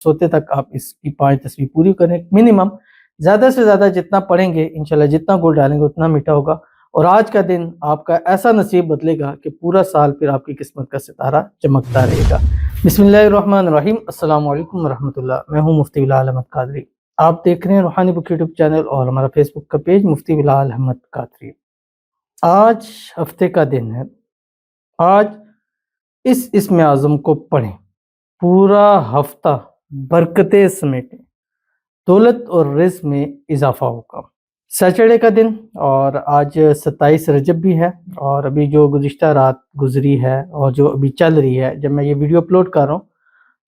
सोते तक आप इसकी 5 तस्वीर पूरी करें मिनिमम। ज़्यादा से ज़्यादा जितना पढ़ेंगे इंशाल्लाह, जितना गुड़ डालेंगे उतना मीठा होगा, और आज का दिन आपका ऐसा नसीब बदलेगा कि पूरा साल फिर आपकी किस्मत का सितारा चमकता रहेगा। बिस्मिल्लाहिर्रहमानिर्रहीम, अस्सलाम वालेकुम रहमतुल्लाह। मैं हूँ मुफ्ती बिलाल अहमद कादरी। आप देख रहे हैं रूहानी बुक यूट्यूब चैनल और हमारा फेसबुक का पेज मुफ्ती बिलाल अहमद कादरी। आज हफ्ते का दिन है। आज इस इस्म आज़म को पढ़ें, पूरा हफ्ता बरकतें समेटें, दौलत और रिज़्क में इजाफा होगा। सैटरडे का दिन और आज 27 रजब भी है, और अभी जो गुज़िश्ता रात गुजरी है और जो अभी चल रही है, जब मैं ये वीडियो अपलोड कर रहा हूँ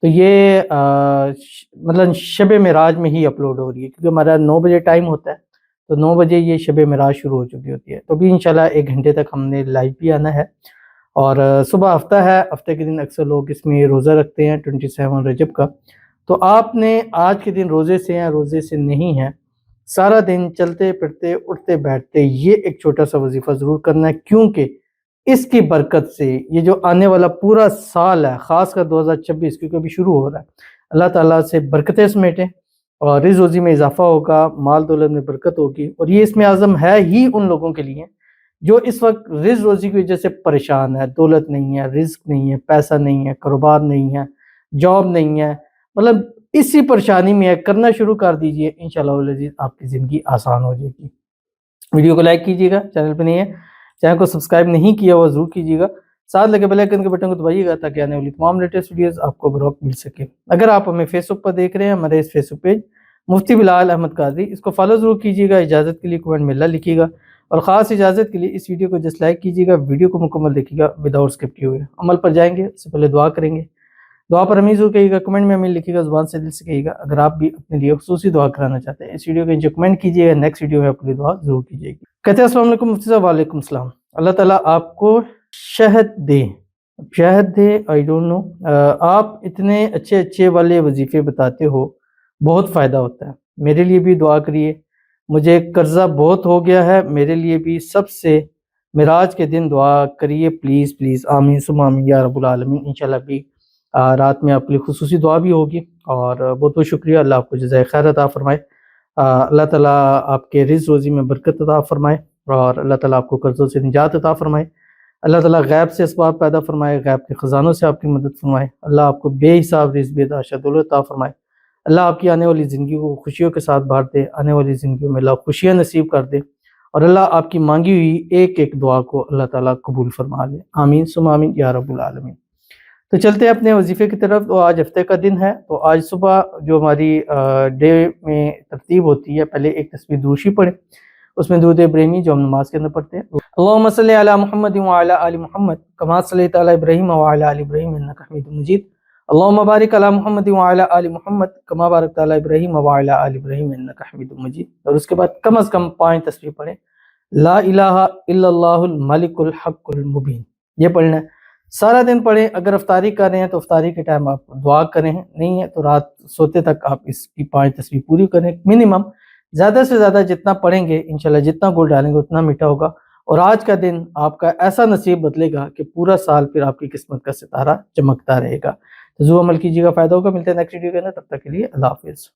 तो ये मतलब शब मेराज में ही अपलोड हो रही है, क्योंकि हमारा 9 बजे टाइम होता है, तो 9 बजे ये शब मेराज शुरू हो चुकी होती है। तो अभी इंशाल्लाह 1 घंटे तक हमने लाइव भी आना है। और सुबह हफ्ता है, हफ्ते के दिन अक्सर लोग इसमें रोज़ा रखते हैं 27 रजब का। तो आपने आज के दिन रोज़े से या रोज़े से नहीं है, सारा दिन चलते फिरते उठते बैठते ये एक छोटा सा वजीफ़ा ज़रूर करना है, क्योंकि इसकी बरकत से ये जो आने वाला पूरा साल है, ख़ासकर 2026 क्योंकि अभी शुरू हो रहा है, अल्लाह ताला से बरकतें समेटें और रिज़्क़ रोज़ी में इजाफ़ा होगा, माल दौलत में बरकत होगी। और ये इसमें आज़म है ही उन लोगों के लिए जो इस वक्त रिज़्क़ रोज़ी की वजह से परेशान है, दौलत नहीं है, रिज़्क़ नहीं है, पैसा नहीं है, कारोबार नहीं है, जॉब नहीं है, मतलब इसी परेशानी में है। करना शुरू कर दीजिए, इंशाअल्लाह वल अज़ीज़ आपकी ज़िंदगी आसान हो जाएगी। वीडियो को लाइक कीजिएगा, चैनल पर नहीं है चैनल को सब्सक्राइब नहीं किया हुआ ज़रूर कीजिएगा, साथ लगे बेल आइकन के बटन को दबाइएगा ताकि आने वाली तमाम लेटेस्ट वीडियोस आपको बरवक्त मिल सके। अगर आप हमें फेसबुक पर देख रहे हैं, हमारे इस फेसबुक पेज मुफ्ती बिलाल अहमद कादरी, इसको फॉलो ज़रूर कीजिएगा। इजाज़त के लिए कमेंट में ला लिखिएगा, और ख़ास इजाज़त के लिए इस वीडियो को जस्ट लाइक कीजिएगा, वीडियो को मुकम्मल देखिएगा विदाउट स्किप किए हुए। अमल पर जाएंगे, उससे पहले दुआ करेंगे। दुआ पर हमीज़ कहिएगा, कमेंट में हमें लिखिएगा, ज़ुबान से दिल से कहिएगा। अगर आप भी अपने लिए खुसूसी दुआ कराना चाहते हैं, इस वीडियो के नीचे कमेंट कीजिएगा, नेक्स्ट वीडियो में आपके लिए दुआ ज़रूर कीजिएगी। कहते हैं अस्सलाम वालेकुम मुफ्ती साहब। वालेकुम सलाम। अल्लाह ताला आपको शहद दे, शहद दे, आई डोंट नो। आप इतने अच्छे अच्छे वाले वजीफ़े बताते हो, बहुत फ़ायदा होता है। मेरे लिए भी दुआ करिए, मुझे कर्जा बहुत हो गया है, मेरे लिए भी सबसे मेराज के दिन दुआ करिए प्लीज़ प्लीज़। आमीन सुम्मा आमीन या रब्बुल आलमीन। इंशाल्लाह भी रात में आपके लिए खुसूसी दुआ भी होगी। और बहुत बहुत शुक्रिया। अल्लाह आपको जज़ाए खैर अता फरमाए, अल्लाह ताला आपके रिज़्क़ रोज़ी में बरकत अता फरमाए, और अल्लाह ताला आपको कर्ज़ों से निजात अता फरमाए। अल्लाह ताला गैब से असबाब पैदा फरमाए, गैब के ख़ज़ानों से आपकी मदद फरमाए। अल्लाह आपको बेहिसाब रिज़्क़ बेतहाशा दौलत अता फरमाए। अल्लाह आपकी आने वाली ज़िंदगी को खुशियों के साथ भर दे, आने वाली ज़िंदगी में अल्लाह खुशियाँ नसीब कर दे, और अल्लाह आपकी मांगी हुई एक एक दुआ को अल्लाह ताला कबूल फरमा ले। आमीन सुम्मा आमीन या रब्बुल आलमीन। तो चलते हैं अपने वजीफ़े की तरफ। तो आज हफ्ते का दिन है, तो आज सुबह जो हमारी डे में तरतीब होती है, पहले एक तस्बीह दुरूशी पढ़े, उसमें दुरूद इब्राहिमी जो हम नमाज के अंदर पढ़ते हैं। अल्लाहुम्मा सल्लि अला मुहम्मद व अला आलि मुहम्मद कमा सल्लैता अला इब्राहीम व अला आलि इब्राहीम इन्नका हमीदुम मजीद। अल्लाहुम्मा बारिक अला मुहम्मद व अला आलि मुहम्मद कमा बारकता अला इब्राहीम व अला आलि इब्राहीम इन्नका हमीदुम मजीद। और उसके बाद कम से कम 5 तस्बीह पढ़ें। ला इलाहा इल्लल्लाहुल मलिकुल हक़्क़ुल मुबीन, ये पढ़ना है। सारा दिन पढ़ें। अगर अफ्तारी कर रहे हैं तो अफ्तारी के टाइम आप दुआ करें, नहीं है तो रात सोते तक आप इसकी 5 तस्बीह पूरी करें मिनिमम। ज़्यादा से ज़्यादा जितना पढ़ेंगे इंशाल्लाह, जितना गुड़ डालेंगे उतना मीठा होगा, और आज का दिन आपका ऐसा नसीब बदलेगा कि पूरा साल फिर आपकी किस्मत का सितारा चमकता रहेगा। तो ज़रूर अमल कीजिएगा, फ़ायदा होगा। मिलते हैं नेक्स्ट वीडियो के अंदर, तब तक के लिए अल्लाह हाफ़िज़।